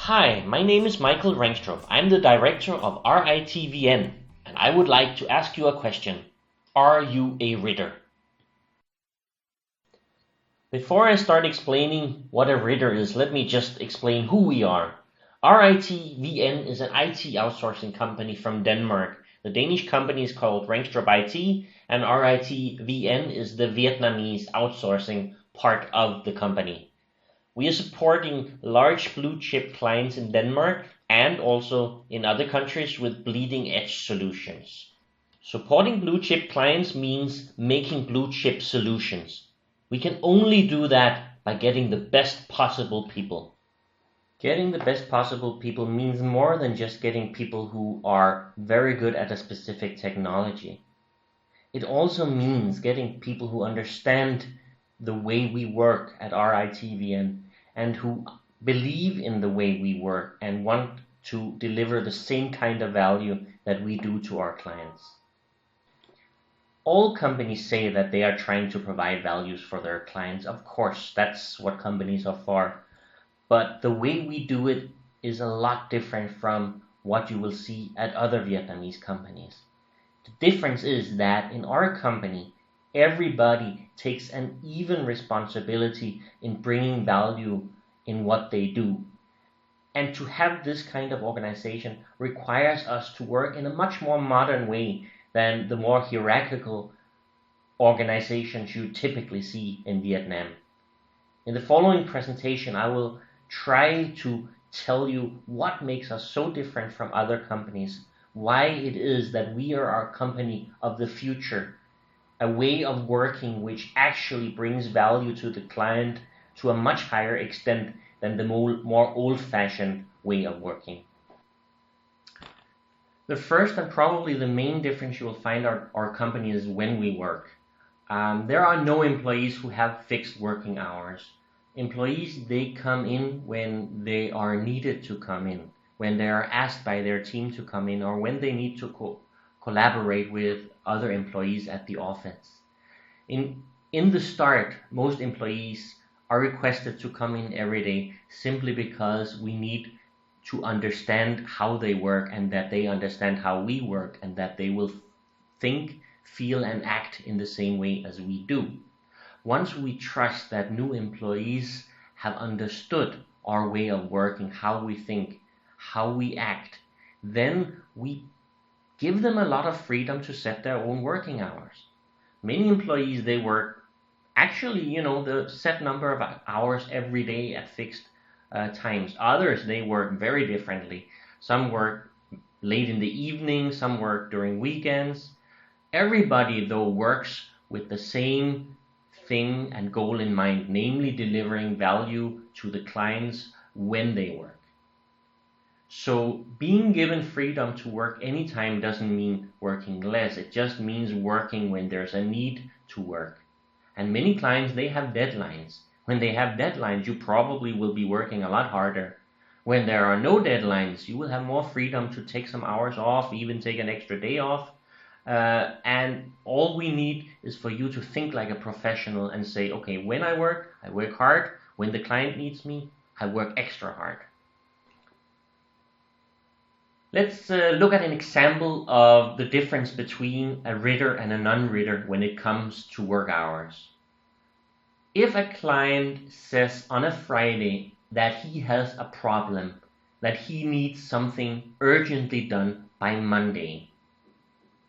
Hi, my name is Michael Rengstrup. I'm the director of RITVN, and I would like to ask you a question. Are you a Ritter? Before I start explaining what a Ritter is, let me just explain who we are. RITVN is an IT outsourcing company from Denmark. The Danish company is called Rengstrup IT, and RITVN is the Vietnamese outsourcing part of the company. We are supporting large blue chip clients in Denmark and also in other countries with bleeding edge solutions. Supporting blue chip clients means making blue chip solutions. We can only do that by getting the best possible people. Getting the best possible people means more than just getting people who are very good at a specific technology. It also means getting people who understand the way we work at RITVN and who believe in the way we work and want to deliver the same kind of value that we do to our clients. All companies say that they are trying to provide values for their clients. Of course, that's what companies are for. But the way we do it is a lot different from what you will see at other Vietnamese companies. The difference is that in our company, everybody takes an even responsibility in bringing value in what they do. And to have this kind of organization requires us to work in a much more modern way than the more hierarchical organizations you typically see in Vietnam. In the following presentation, I will try to tell you what makes us so different from other companies, why it is that we are our company of the future, a way of working which actually brings value to the client to a much higher extent than the more old-fashioned way of working. The first and probably the main difference you will find our company is when we work. There are no employees who have fixed working hours. Employees, they come in when they are needed to come in, when they are asked by their team to come in, or when they need to collaborate with other employees at the office. In the start, most employees are requested to come in every day simply because we need to understand how they work and that they understand how we work and that they will think, feel and act in the same way as we do. Once we trust that new employees have understood our way of working, how we think, how we act, then we give them a lot of freedom to set their own working hours. Many employees, they work actually, the set number of hours every day at fixed times. Others, they work very differently. Some work late in the evening, some work during weekends. Everybody, though, works with the same thing and goal in mind, namely delivering value to the clients when they work. So being given freedom to work anytime doesn't mean working less. It just means working when there's a need to work. And many clients, they have deadlines. When they have deadlines, you probably will be working a lot harder. When there are no deadlines, you will have more freedom to take some hours off, even take an extra day off. And all we need is for you to think like a professional and say, okay, when I work hard. When the client needs me, I work extra hard. Let's look at an example of the difference between a Ritter and a non-Ritter when it comes to work hours. If a client says on a Friday that he has a problem, that he needs something urgently done by Monday,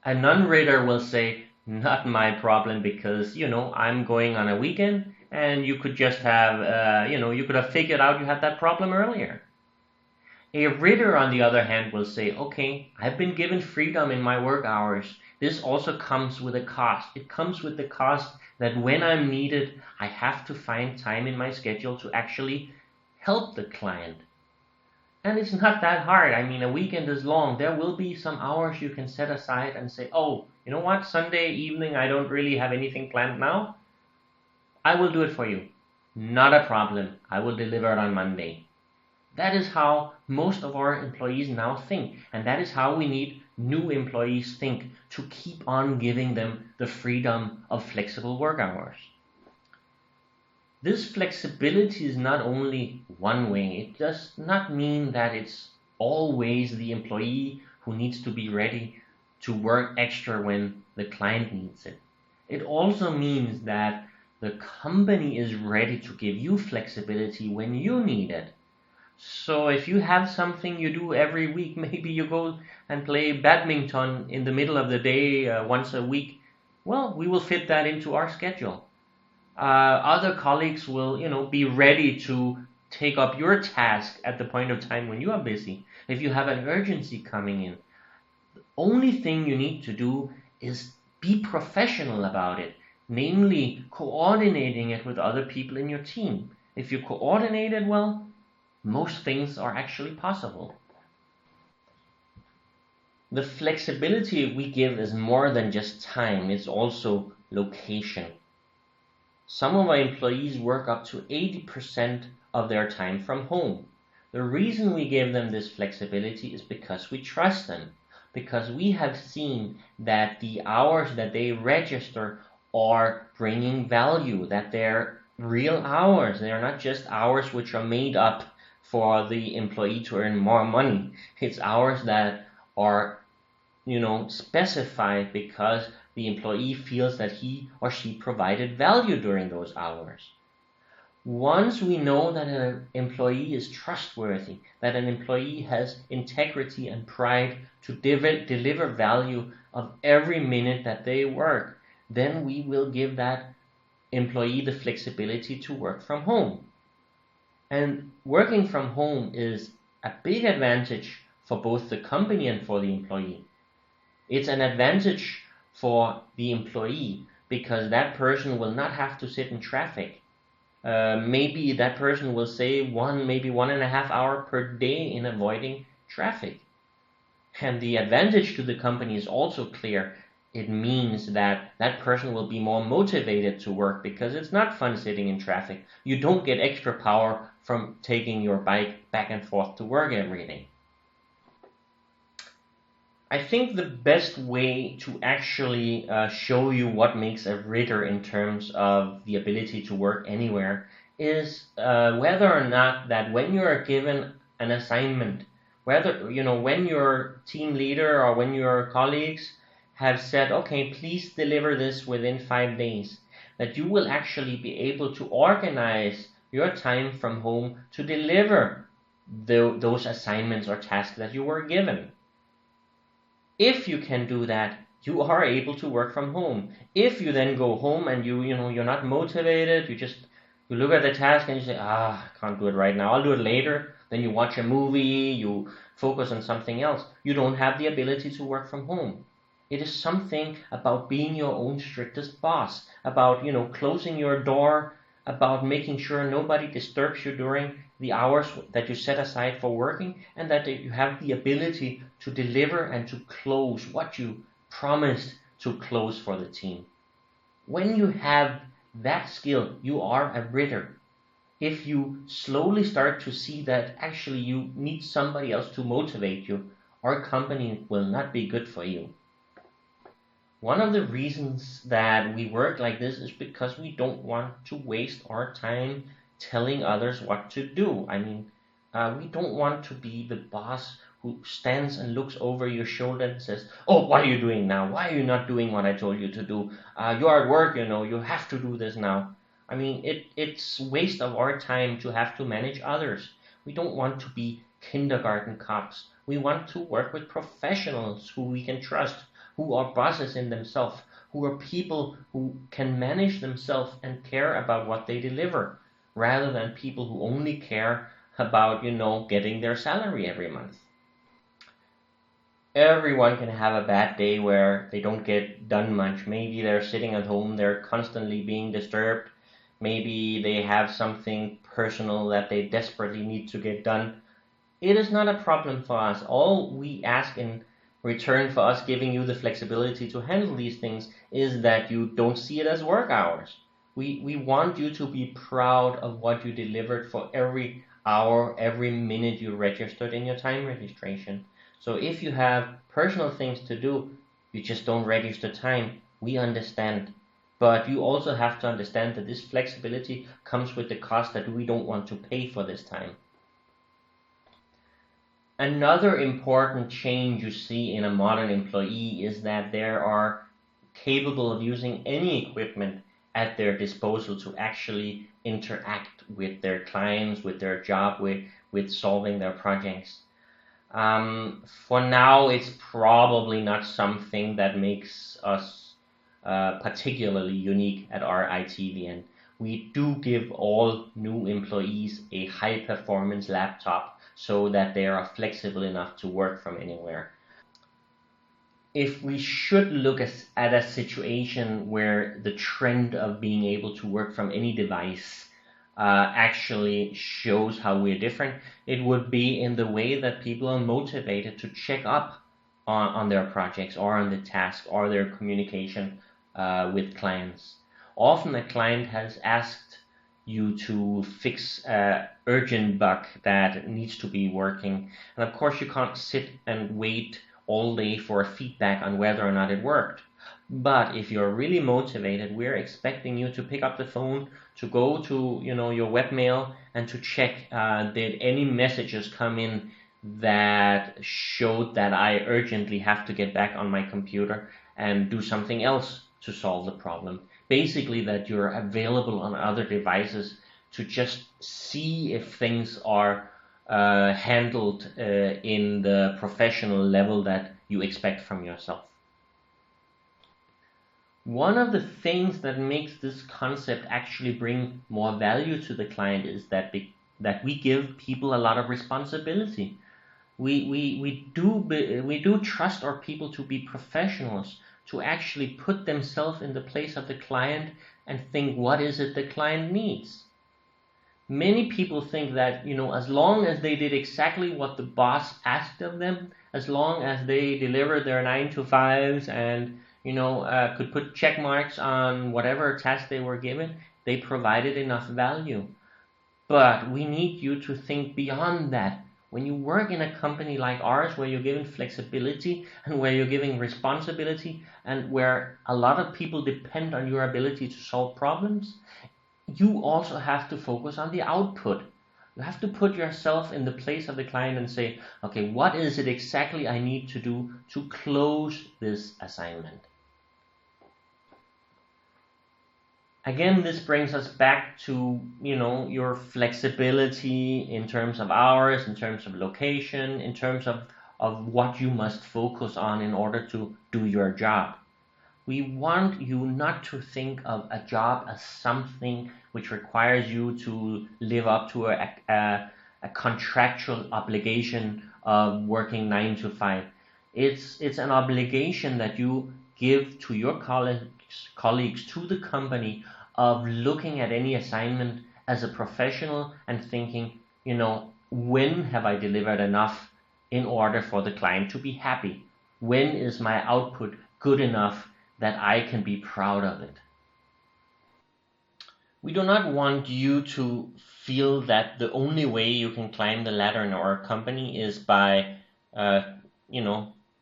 a non-Ritter will say, not my problem, because, I'm going on a weekend and you could just have, you could have figured out you had that problem earlier. A Ritter, on the other hand, will say, okay, I've been given freedom in my work hours. This also comes with a cost. It comes with the cost that when I'm needed, I have to find time in my schedule to actually help the client. And it's not that hard. A weekend is long. There will be some hours you can set aside and say, oh, you know what, Sunday evening, I don't really have anything planned now. I will do it for you. Not a problem. I will deliver it on Monday. That is how most of our employees now think, and that is how we need new employees think to keep on giving them the freedom of flexible work hours. This flexibility is not only one way. It does not mean that it's always the employee who needs to be ready to work extra when the client needs it. It also means that the company is ready to give you flexibility when you need it. So if you have something you do every week, maybe you go and play badminton in the middle of the day once a week, well, we will fit that into our schedule. Other colleagues will, be ready to take up your task at the point of time when you are busy. If you have an urgency coming in, the only thing you need to do is be professional about it, namely coordinating it with other people in your team. If you coordinate it well, most things are actually possible. The flexibility we give is more than just time, it's also location. Some of our employees work up to 80% of their time from home. The reason we give them this flexibility is because we trust them, because we have seen that the hours that they register are bringing value, that they're real hours. They are not just hours which are made up for the employee to earn more money. It's hours that are, specified because the employee feels that he or she provided value during those hours. Once we know that an employee is trustworthy, that an employee has integrity and pride to deliver value of every minute that they work, then we will give that employee the flexibility to work from home. And working from home is a big advantage for both the company and for the employee. It's an advantage for the employee because that person will not have to sit in traffic. Maybe that person will save maybe 1.5 hours per day in avoiding traffic. And the advantage to the company is also clear. It means that that person will be more motivated to work because it's not fun sitting in traffic. You don't get extra power from taking your bike back and forth to work every day. I think the best way to actually show you what makes a Ritter in terms of the ability to work anywhere is whether or not that when you are given an assignment, whether, when your team leader or when your colleagues have said, okay, please deliver this within 5 days, that you will actually be able to organize your time from home to deliver those assignments or tasks that you were given. If you can do that, you are able to work from home. If you then go home and you're not motivated, you look at the task and you say, I can't do it right now, I'll do it later. Then you watch a movie, you focus on something else. You don't have the ability to work from home. It is something about being your own strictest boss, about, closing your door, about making sure nobody disturbs you during the hours that you set aside for working, and that you have the ability to deliver and to close what you promised to close for the team. When you have that skill, you are a Ritter. If you slowly start to see that actually you need somebody else to motivate you, our company will not be good for you. One of the reasons that we work like this is because we don't want to waste our time telling others what to do. We don't want to be the boss who stands and looks over your shoulder and says, oh, what are you doing now? Why are you not doing what I told you to do? You're at work, you have to do this now. It's waste of our time to have to manage others. We don't want to be kindergarten cops. We want to work with professionals who we can trust, who are bosses in themselves, who are people who can manage themselves and care about what they deliver, rather than people who only care about, getting their salary every month. Everyone can have a bad day where they don't get done much. Maybe they're sitting at home, they're constantly being disturbed. Maybe they have something personal that they desperately need to get done. It is not a problem for us. All we ask in return for us giving you the flexibility to handle these things is that you don't see it as work hours. We want you to be proud of what you delivered for every hour, every minute you registered in your time registration. So if you have personal things to do, you just don't register time, we understand. But you also have to understand that this flexibility comes with the cost that we don't want to pay for this time. Another important change you see in a modern employee is that they are capable of using any equipment at their disposal to actually interact with their clients, with their job, with solving their projects. For now, it's probably not something that makes us particularly unique at our RITVN. We do give all new employees a high performance laptop so that they are flexible enough to work from anywhere. If we should look at a situation where the trend of being able to work from any device actually shows how we're different, it would be in the way that people are motivated to check up on their projects or on the task or their communication with clients. Often a client has asked you to fix an urgent bug that needs to be working, and of course you can't sit and wait all day for feedback on whether or not it worked. But if you're really motivated, we're expecting you to pick up the phone, to go to your webmail, and to check did any messages come in that showed that I urgently have to get back on my computer and do something else to solve the problem. Basically, that you're available on other devices to just see if things are handled in the professional level that you expect from yourself. One of the things that makes this concept actually bring more value to the client is that we give people a lot of responsibility. We do trust our people to be professionals, to actually put themselves in the place of the client and think, what is it the client needs? Many people think that, as long as they did exactly what the boss asked of them, as long as they delivered their 9 to 5s and, could put check marks on whatever task they were given, they provided enough value. But we need you to think beyond that. When you work in a company like ours, where you're given flexibility and where you're giving responsibility and where a lot of people depend on your ability to solve problems, you also have to focus on the output. You have to put yourself in the place of the client and say, okay, what is it exactly I need to do to close this assignment? Again, this brings us back to, your flexibility in terms of hours, in terms of location, in terms of what you must focus on in order to do your job. We want you not to think of a job as something which requires you to live up to a contractual obligation of working 9 to 5. It's an obligation that you give to your colleagues, to the company, of looking at any assignment as a professional and thinking, when have I delivered enough in order for the client to be happy? When is my output good enough that I can be proud of it? We do not want you to feel that the only way you can climb the ladder in our company is by,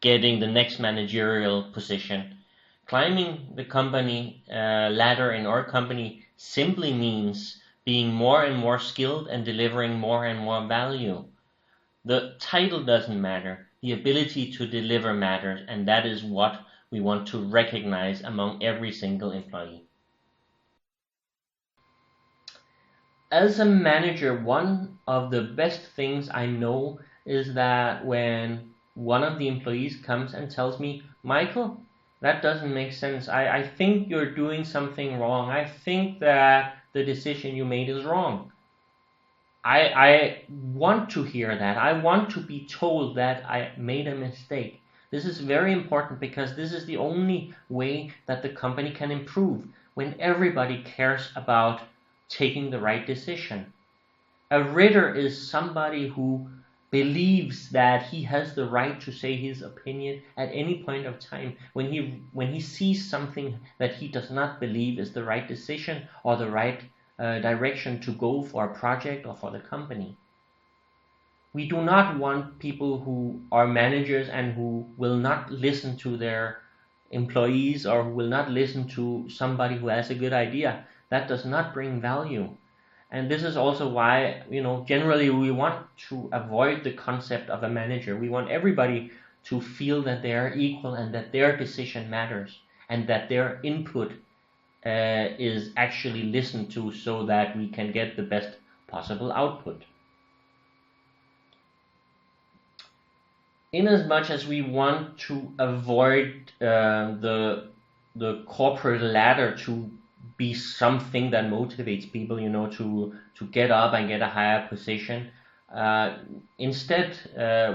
getting the next managerial position. Climbing the company ladder in our company simply means being more and more skilled and delivering more and more value. The title doesn't matter. The ability to deliver matters, and that is what we want to recognize among every single employee. As a manager, one of the best things I know is that when one of the employees comes and tells me, Michael, that doesn't make sense. I think you're doing something wrong. I think that the decision you made is wrong. I want to hear that. I want to be told that I made a mistake. This is very important because this is the only way that the company can improve, when everybody cares about taking the right decision. A Ritter is somebody who believes that he has the right to say his opinion at any point of time when he sees something that he does not believe is the right decision or the right direction to go for a project or for the company. We do not want people who are managers and who will not listen to their employees or who will not listen to somebody who has a good idea. That does not bring value. And this is also why, generally we want to avoid the concept of a manager. We want everybody to feel that they are equal and that their decision matters and that their input is actually listened to so that we can get the best possible output. In as much as we want to avoid the corporate ladder to be something that motivates people, to get up and get a higher position. Instead,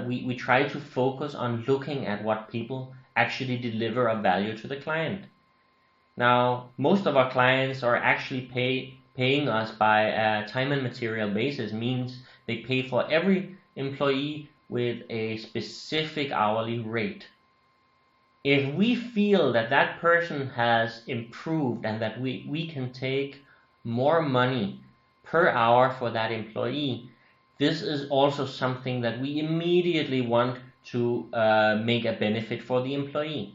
we try to focus on looking at what people actually deliver of value to the client. Now, most of our clients are actually paying us by a time and material basis, means they pay for every employee with a specific hourly rate. If we feel that that person has improved and that we can take more money per hour for that employee, this is also something that we immediately want to make a benefit for the employee.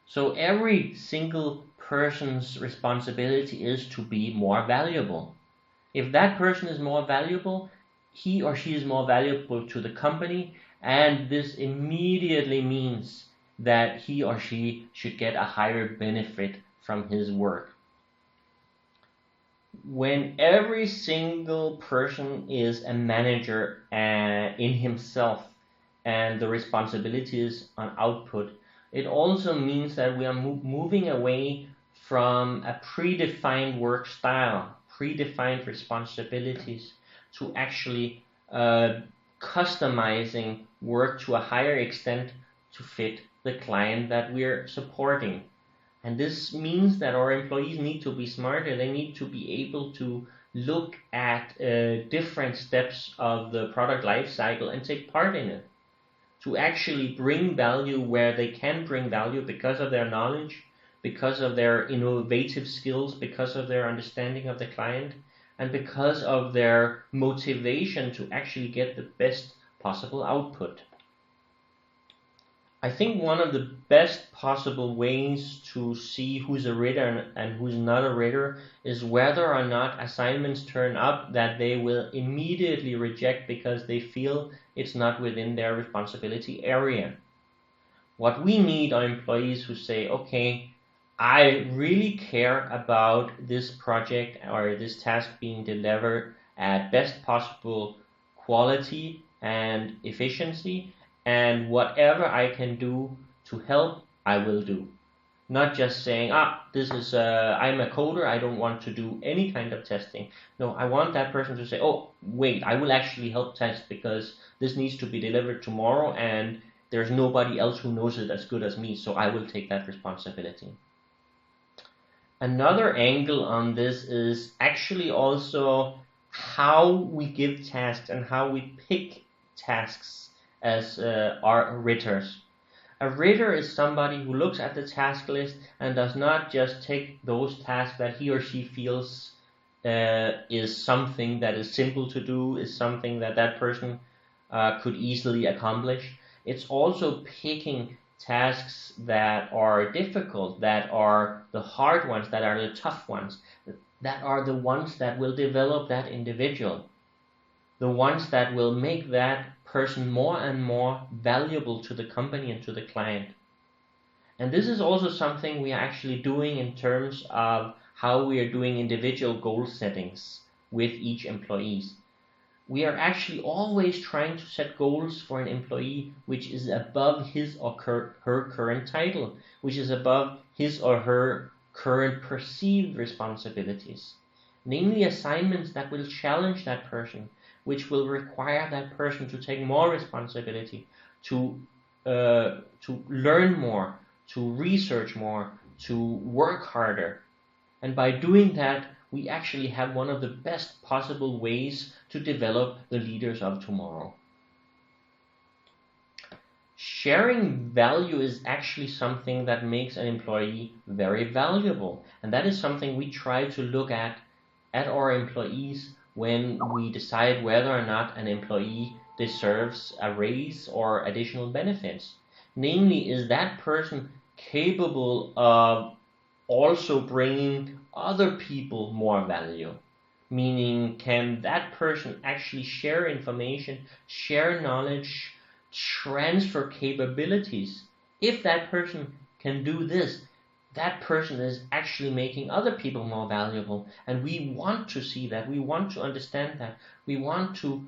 So every single person's responsibility is to be more valuable. If that person is more valuable, he or she is more valuable to the company, and this immediately means that he or she should get a higher benefit from his work. When every single person is a manager in himself and the responsibilities on output, it also means that we are moving away from a predefined work style, predefined responsibilities, to actually customizing work to a higher extent to fit the client that we're supporting. And this means that our employees need to be smarter. They need to be able to look at different steps of the product life cycle and take part in it, to actually bring value where they can bring value because of their knowledge, because of their innovative skills, because of their understanding of the client, and because of their motivation to actually get the best possible output. I think one of the best possible ways to see who's a Ritter and who's not a Ritter is whether or not assignments turn up that they will immediately reject because they feel it's not within their responsibility area. What we need are employees who say, okay, I really care about this project or this task being delivered at best possible quality and efficiency, and whatever I can do to help, I will do. Not just saying, this is I'm a coder, I don't want to do any kind of testing. No, I want that person to say, oh, wait, I will actually help test because this needs to be delivered tomorrow and there's nobody else who knows it as good as me, so I will take that responsibility. Another angle on this is actually also how we give tasks and how we pick tasks as our Ritters. A Ritter is somebody who looks at the task list and does not just take those tasks that he or she feels is something that is simple to do, is something that that person could easily accomplish. It's also picking tasks that are difficult, that are the hard ones, that are the tough ones, that are the ones that will develop that individual, the ones that will make that person more and more valuable to the company and to the client. And this is also something we are actually doing in terms of how we are doing individual goal settings with each employee. We are actually always trying to set goals for an employee which is above his or her current title, which is above his or her current perceived responsibilities. Namely, assignments that will challenge that person, which will require that person to take more responsibility, to learn more, to research more, to work harder. And by doing that, we actually have one of the best possible ways to develop the leaders of tomorrow. Sharing value is actually something that makes an employee very valuable. And that is something we try to look at our employees when we decide whether or not an employee deserves a raise or additional benefits. Namely, is that person capable of also bringing other people more value. Meaning, can that person actually share information, share knowledge, transfer capabilities? If that person can do this, that person is actually making other people more valuable. And we want to see that. We want to understand that. We want to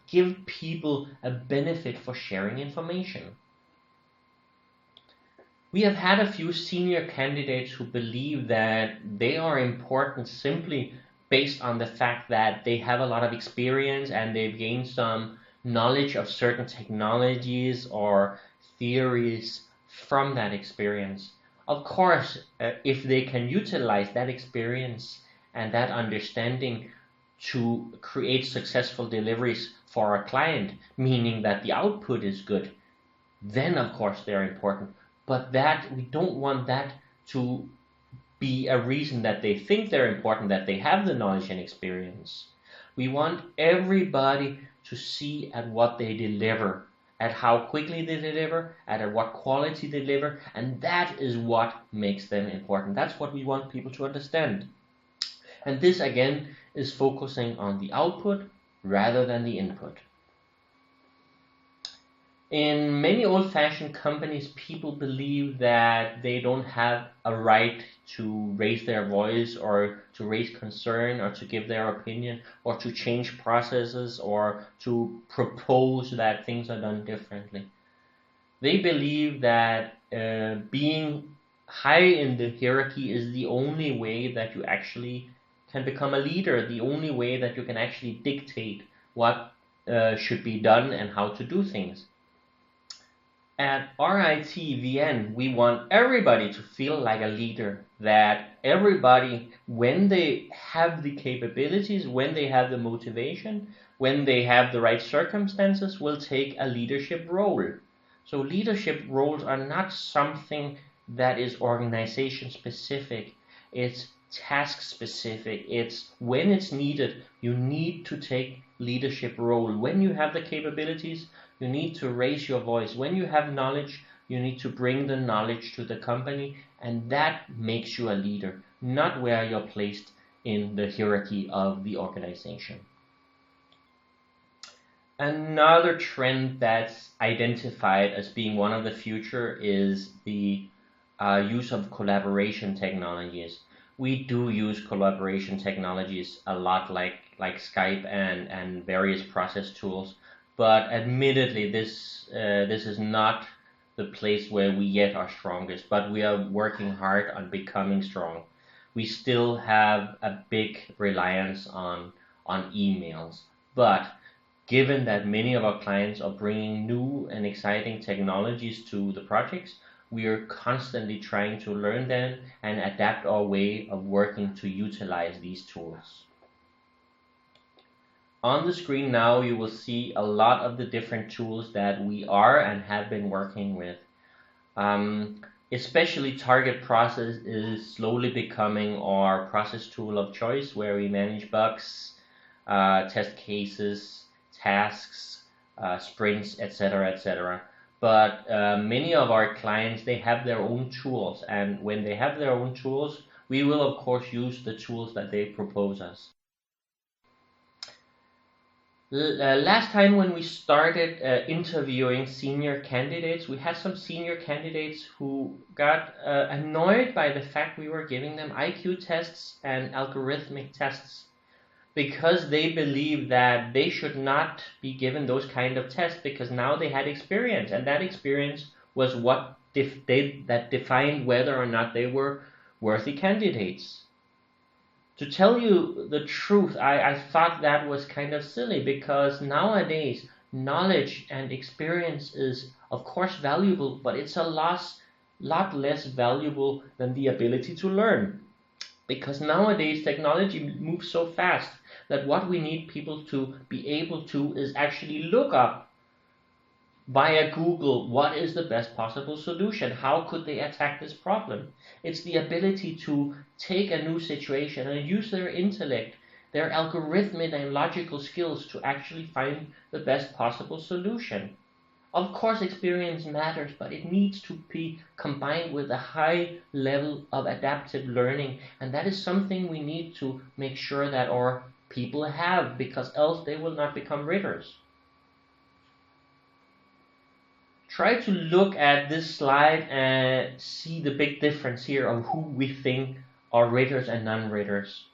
give people a benefit for sharing information. We have had a few senior candidates who believe that they are important simply based on the fact that they have a lot of experience and they've gained some knowledge of certain technologies or theories from that experience. Of course, if they can utilize that experience and that understanding to create successful deliveries for a client, meaning that the output is good, then of course they're important. But that we don't want that to be a reason that they think they're important, that they have the knowledge and experience. We want everybody to see at what they deliver, at how quickly they deliver, at what quality they deliver, and that is what makes them important. That's what we want people to understand. And this again is focusing on the output rather than the input. In many old-fashioned companies, people believe that they don't have a right to raise their voice or to raise concern or to give their opinion or to change processes or to propose that things are done differently. They believe that being high in the hierarchy is the only way that you actually can become a leader, the only way that you can actually dictate what should be done and how to do things. At RITVN, we want everybody to feel like a leader, that everybody, when they have the capabilities, when they have the motivation, when they have the right circumstances, will take a leadership role. So leadership roles are not something that is organization specific, it's task specific. It's when it's needed, you need to take leadership role. When you have the capabilities, you need to raise your voice. When you have knowledge, you need to bring the knowledge to the company, and that makes you a leader, not where you're placed in the hierarchy of the organization. Another trend that's identified as being one of the future is the use of collaboration technologies. We do use collaboration technologies a lot, like Skype and various process tools. But admittedly, this is not the place where we yet are strongest. But we are working hard on becoming strong. We still have a big reliance on emails, but given that many of our clients are bringing new and exciting technologies to the projects, we are constantly trying to learn them and adapt our way of working to utilize these tools. On the screen now, you will see a lot of the different tools that we are and have been working with. Especially Target Process is slowly becoming our process tool of choice, where we manage bugs, test cases, tasks, sprints, etc., etc. But many of our clients, they have their own tools, and when they have their own tools, we will of course use the tools that they propose us. Last time when we started interviewing senior candidates, we had some senior candidates who got annoyed by the fact we were giving them IQ tests and algorithmic tests, because they believed that they should not be given those kind of tests because now they had experience, and that experience was what that defined whether or not they were worthy candidates. To tell you the truth, I thought that was kind of silly, because nowadays knowledge and experience is of course valuable, but it's a lot less valuable than the ability to learn. Because nowadays technology moves so fast that what we need people to be able to is actually look up via Google what is the best possible solution. How could they attack this problem? It's the ability to take a new situation and use their intellect, their algorithmic and logical skills to actually find the best possible solution. Of course, experience matters, but it needs to be combined with a high level of adaptive learning, and that is something we need to make sure that our people have, because else they will not become Ritters. Try to look at this slide and see the big difference here of who we think are Ritters and non-Ritters.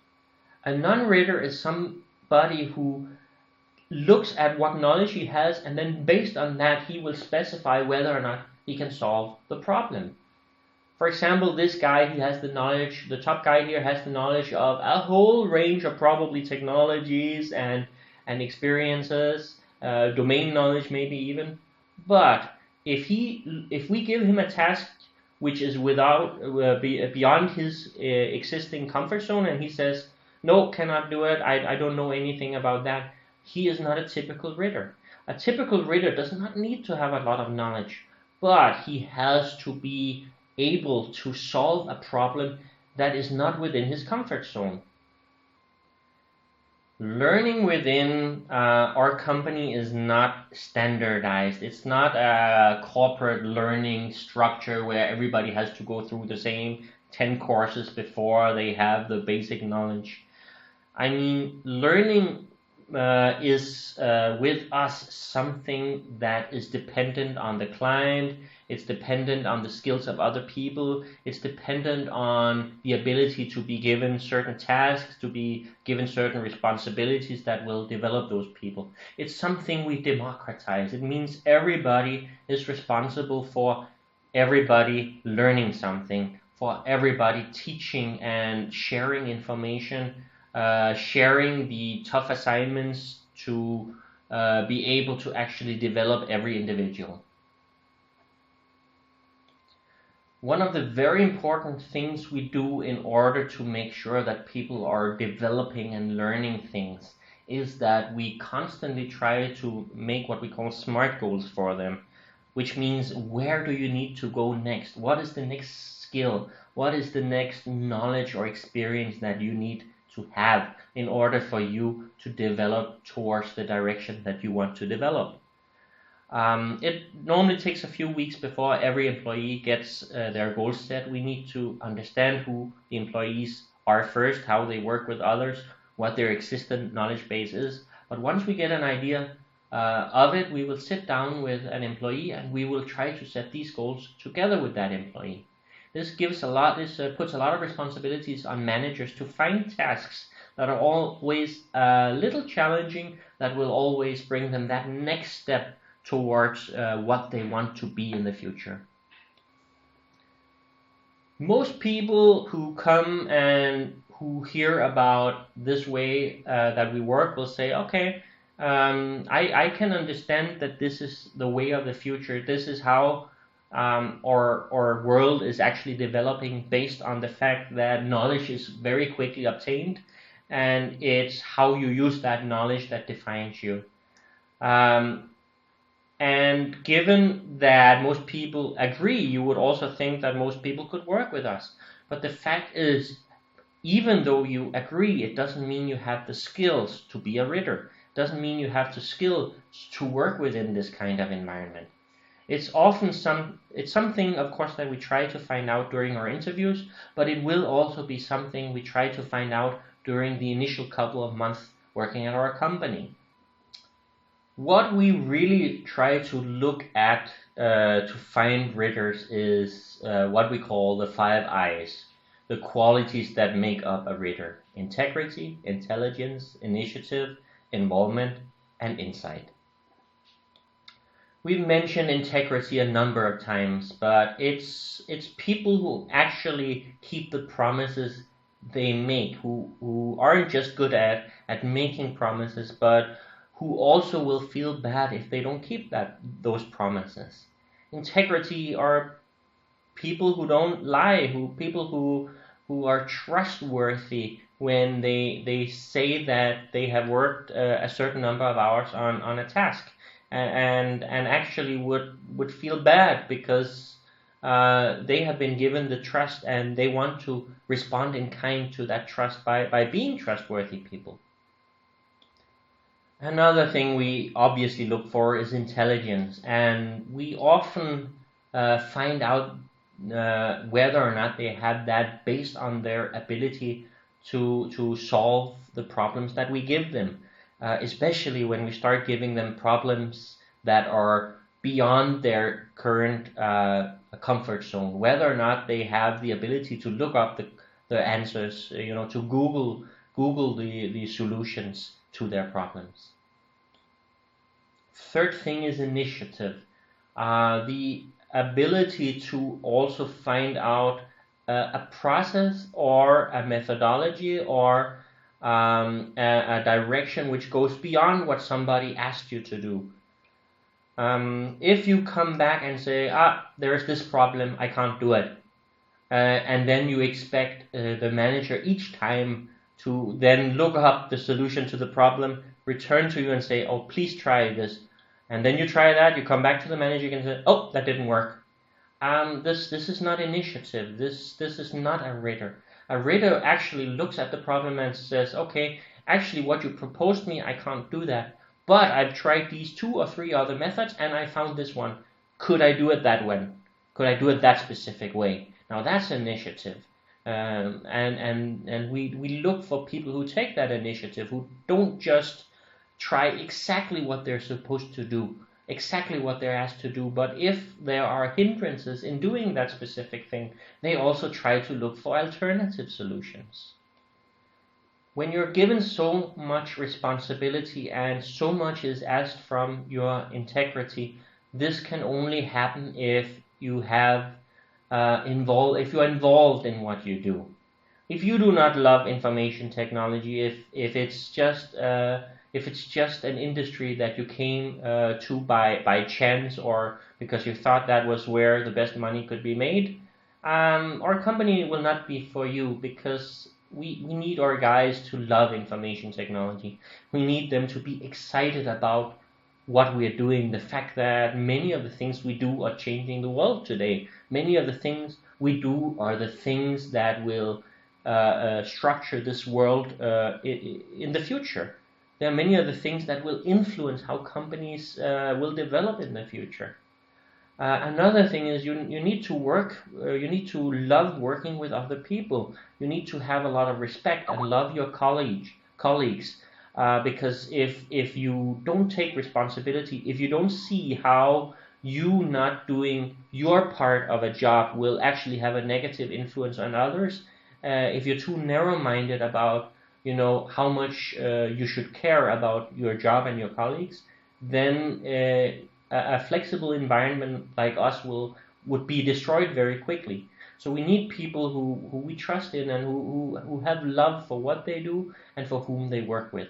A non-Ritter is somebody who looks at what knowledge he has, and then based on that he will specify whether or not he can solve the problem. For example, this guy, he has the knowledge, the top guy here has the knowledge of a whole range of probably technologies and experiences, domain knowledge maybe even. But if we give him a task which is beyond his existing comfort zone, and he says, no, cannot do it, I don't know anything about that, he is not a typical Ritter. A typical Ritter does not need to have a lot of knowledge, but he has to be able to solve a problem that is not within his comfort zone. Learning within our company is not standardized. It's not a corporate learning structure where everybody has to go through the same 10 courses before they have the basic knowledge. I mean, learning is with us something that is dependent on the client. It's dependent on the skills of other people. It's dependent on the ability to be given certain tasks, to be given certain responsibilities that will develop those people. It's something we democratize. It means everybody is responsible for everybody learning something, for everybody teaching and sharing information, sharing the tough assignments to be able to actually develop every individual. One of the very important things we do in order to make sure that people are developing and learning things is that we constantly try to make what we call SMART goals for them, which means where do you need to go next? What is the next skill? What is the next knowledge or experience that you need to have in order for you to develop towards the direction that you want to develop? It normally takes a few weeks before every employee gets their goals set. We need to understand who the employees are first, how they work with others, what their existing knowledge base is. But once we get an idea of it, we will sit down with an employee and we will try to set these goals together with that employee. This puts a lot of responsibilities on managers to find tasks that are always a little challenging, that will always bring them that next step towards what they want to be in the future. Most people who come and who hear about this way that we work will say, okay, I can understand that this is the way of the future. This is how our world is actually developing, based on the fact that knowledge is very quickly obtained, and it's how you use that knowledge that defines you. And given that most people agree, you would also think that most people could work with us. But the fact is, even though you agree, it doesn't mean you have the skills to be a Ritter. It doesn't mean you have the skills to work within this kind of environment. It's something, of course, that we try to find out during our interviews, but it will also be something we try to find out during the initial couple of months working at our company. What we really try to look at to find Ritters is what we call the 5 I's, the qualities that make up a Ritter: integrity, intelligence, initiative, involvement, and insight. We've mentioned integrity a number of times, but it's people who actually keep the promises they make, who aren't just good at making promises, but who also will feel bad if they don't keep those promises. Integrity are people who don't lie, people who are trustworthy when they say that they have worked a certain number of hours on a task, and actually would feel bad because they have been given the trust and they want to respond in kind to that trust by being trustworthy people. Another thing we obviously look for is intelligence, and we often find out whether or not they have that based on their ability to solve the problems that we give them, especially when we start giving them problems that are beyond their current comfort zone, whether or not they have the ability to look up the answers, to Google the solutions to their problems. Third thing is initiative. The ability to also find out a process or a methodology or a direction which goes beyond what somebody asked you to do. If you come back and say, there's this problem, I can't do it, and then you expect the manager each time to then look up the solution to the problem, return to you and say, oh, please try this. And then you try that, you come back to the manager and say, oh, that didn't work. This is not initiative. This is not a Ritter. A Ritter actually looks at the problem and says, okay, actually what you proposed me, I can't do that. But I've tried these 2 or 3 other methods and I found this one. Could I do it that way? Could I do it that specific way? Now that's initiative. And we look for people who take that initiative, who don't just try exactly what they're supposed to do, exactly what they're asked to do, but if there are hindrances in doing that specific thing, they also try to look for alternative solutions. When you're given so much responsibility and so much is asked from your integrity, this can only happen if you have if you're involved in what you do. If you do not love information technology, if it's just an industry that you came to by chance or because you thought that was where the best money could be made, our company will not be for you, because we need our guys to love information technology. We need them to be excited about what we are doing, the fact that many of the things we do are changing the world today. Many of the things we do are the things that will structure this world in the future. There are many of the things that will influence how companies will develop in the future. Another thing is you need to you need to love working with other people. You need to have a lot of respect and love your colleagues. Because if you don't take responsibility, if you don't see how you not doing your part of a job will actually have a negative influence on others, if you're too narrow-minded about how much you should care about your job and your colleagues, then a flexible environment like us would be destroyed very quickly. So we need people who we trust in and who have love for what they do and for whom they work with.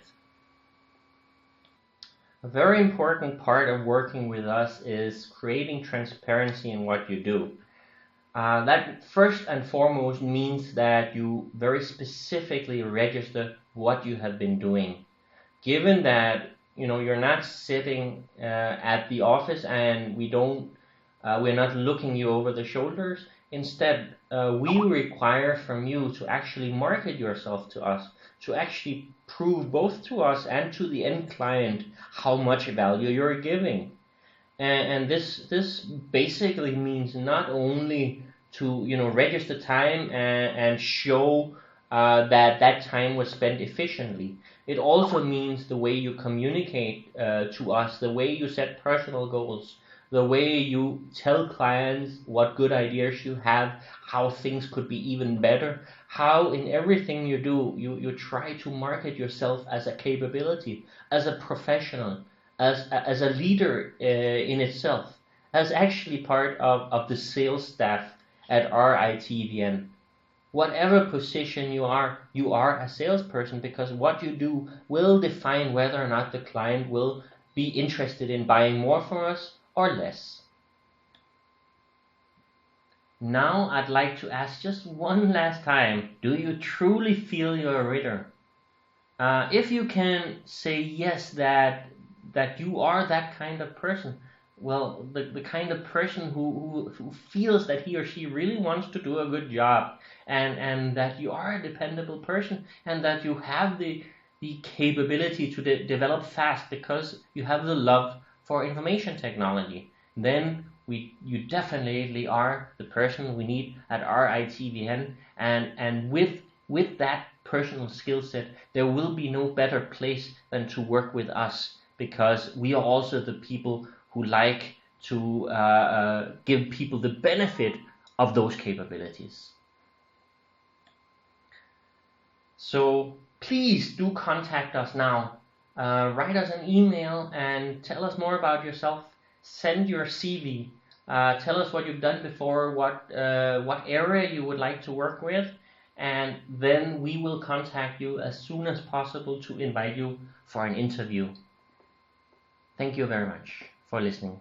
A very important part of working with us is creating transparency in what you do. That first and foremost means that you very specifically register what you have been doing. Given that you're not sitting at the office and we're not looking you over the shoulders. Instead, we require from you to actually market yourself to us, to actually prove both to us and to the end client how much value you're giving. And this basically means not only to register time and show that time was spent efficiently. It also means the way you communicate to us, the way you set personal goals, the way you tell clients what good ideas you have, how things could be even better, how in everything you do, you try to market yourself as a capability, as a professional, as a leader in itself, as actually part of the sales staff at RITVN. Whatever position you are a salesperson, because what you do will define whether or not the client will be interested in buying more from us or less. Now I'd like to ask just one last time, do you truly feel you're a Ritter? If you can say yes, that you are that kind of person, well, the kind of person who feels that he or she really wants to do a good job, and that you are a dependable person, and that you have the the capability to develop fast because you have the love for information technology, then you definitely are the person we need at RITVN, and with that personal skill set, there will be no better place than to work with us, because we are also the people who like to give people the benefit of those capabilities. So please do contact us now. Write us an email and tell us more about yourself. Send your CV. Tell us what you've done before, what area you would like to work with, and then we will contact you as soon as possible to invite you for an interview. Thank you very much for listening.